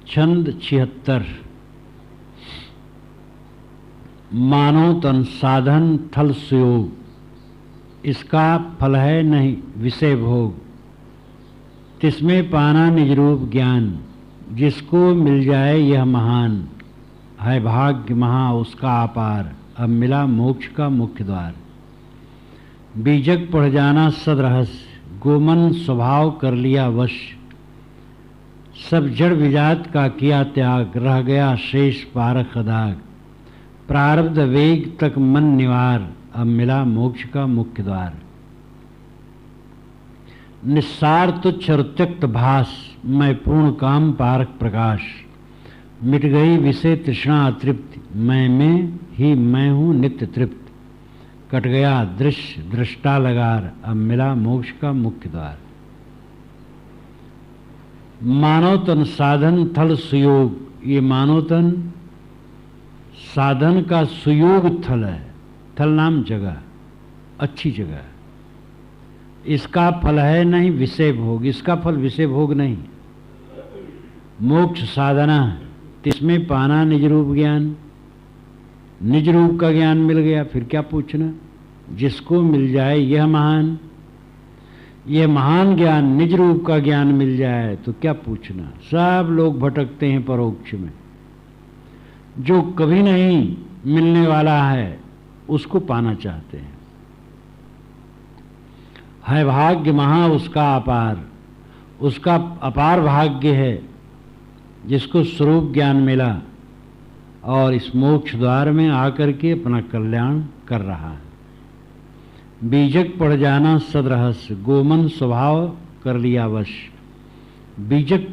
छंद 76। मानो तन साधन थल सुयोग, इसका फल है नहीं विषय भोग। तिसमें पाना निज रूप ज्ञान, जिसको मिल जाए यह महान। है भाग्य महा उसका अपार, अब मिला मोक्ष का मुख्य द्वार। बीजक पढ़ जाना सदरहस्य, गोमन स्वभाव कर लिया वश। सब जड़ विजात का किया त्याग, रह गया शेष पारख अदाग। प्रारब्ध वेग तक मन निवार, अब मिला मोक्ष का मुख्य द्वार। निस्सार तुच्छ और त्यक्त भास, मैं पूर्ण काम पारक प्रकाश। मिट गई विषय तृष्णा अतृप्ति, मैं में ही मैं हूँ नित्य तृप्त। कट गया दृश्य दृष्टा लगार, अब मिला मोक्ष का मुख्य द्वार। मानव तन साधन थल सुयोग, ये मानव तन साधन का सुयोग थल है। थल नाम जगह, अच्छी जगह है। इसका फल है नहीं विषय भोग, इसका फल विषय भोग नहीं, मोक्ष साधना है। इसमें पाना निज रूप ज्ञान, निज रूप का ज्ञान मिल गया, फिर क्या पूछना। जिसको मिल जाए यह महान, यह महान ज्ञान निज रूप का ज्ञान मिल जाए तो क्या पूछना। सब लोग भटकते हैं परोक्ष में, जो कभी नहीं मिलने वाला है उसको पाना चाहते हैं। है भाग्य महा उसका अपार, उसका अपार भाग्य है जिसको स्वरूप ज्ञान मिला और इस मोक्ष द्वार में आकर के अपना कल्याण कर रहा है। बीजक पढ़ जाना सदरहस्य, गोमन स्वभाव कर लिया वश। बीजक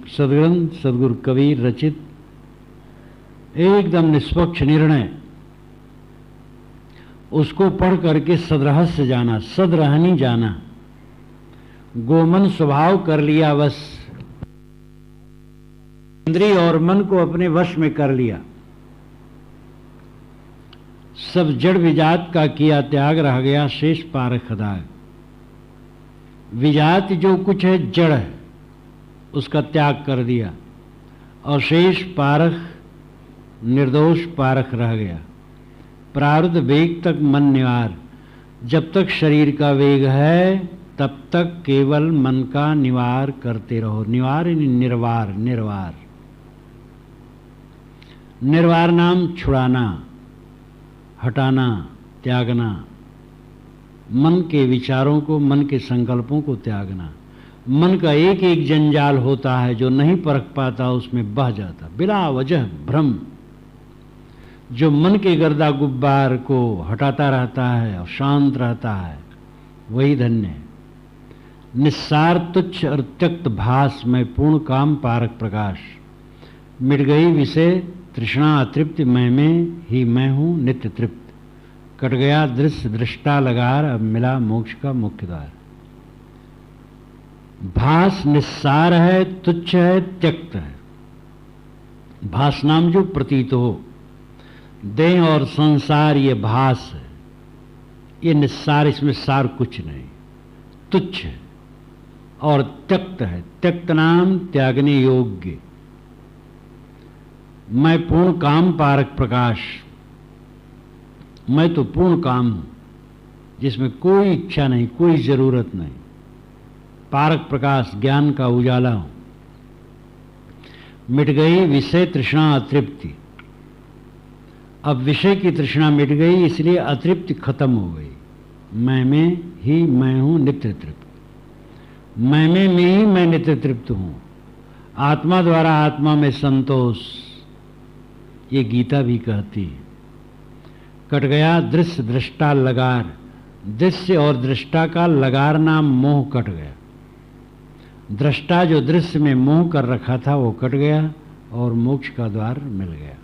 सदग्रंथ सदगुरु कबीर रचित एकदम निष्पक्ष निर्णय, उसको पढ़ करके सदरहस्य जाना, सदरहनी जाना। गोमन स्वभाव कर लिया वश, इंद्रिय और मन को अपने वश में कर लिया। सब जड़ विजात का किया त्याग, रह गया शेष पारख अदाग। विजात जो कुछ है जड़ है उसका त्याग कर दिया और शेष पारख निर्दोष पारख रह गया। प्रारब्ध वेग तक मन निवार, जब तक शरीर का वेग है तब तक केवल मन का निवार करते रहो। निवार निर्वार, निर्वार निर्वार नाम छुड़ाना, हटाना, त्यागना। मन के विचारों को, मन के संकल्पों को त्यागना। मन का एक एक जंजाल होता है जो नहीं परख पाता, उसमें बह जाता बिला वजह भ्रम। जो मन के गर्दा गुब्बार को हटाता रहता है और शांत रहता है वही धन्य है। निस्सार तुच्छ और त्यक्त भास, मैं पूर्ण काम पारक प्रकाश। मिट गई विषय तृष्णा अतृप्ति, मैं में ही मैं हूँ नित्य तृप्त। कट गया दृश्य दृष्टा लगार, अब मिला मोक्ष का मुख्य द्वार। भास निस्सार है, तुच्छ है, त्यक्त है। भास नाम जो प्रतीत हो, देह और संसार ये भास है, ये निस्सार, इसमें सार कुछ नहीं, तुच्छ है और त्यक्त है। त्यक्त नाम त्यागने योग्य। मैं पूर्ण काम पारक प्रकाश, मैं तो पूर्ण काम हूं जिसमें कोई इच्छा नहीं, कोई जरूरत नहीं। पारक प्रकाश, ज्ञान का उजाला हूं। मिट गई विषय तृष्णा अतृप्ति, अब विषय की तृष्णा मिट गई, इसलिए अतृप्ति खत्म हो गई। मैं में ही मैं हूं नित्य तृप्त। मैं में ही मैं नित्य तृप्त हूं। आत्मा द्वारा आत्मा में संतोष, ये गीता भी कहती है। कट गया दृश्य दृष्टा लगार, दृश्य और दृष्टा का लगार नाम मोह कट गया। दृष्टा जो दृश्य में मोह कर रखा था वो कट गया और मोक्ष का द्वार मिल गया।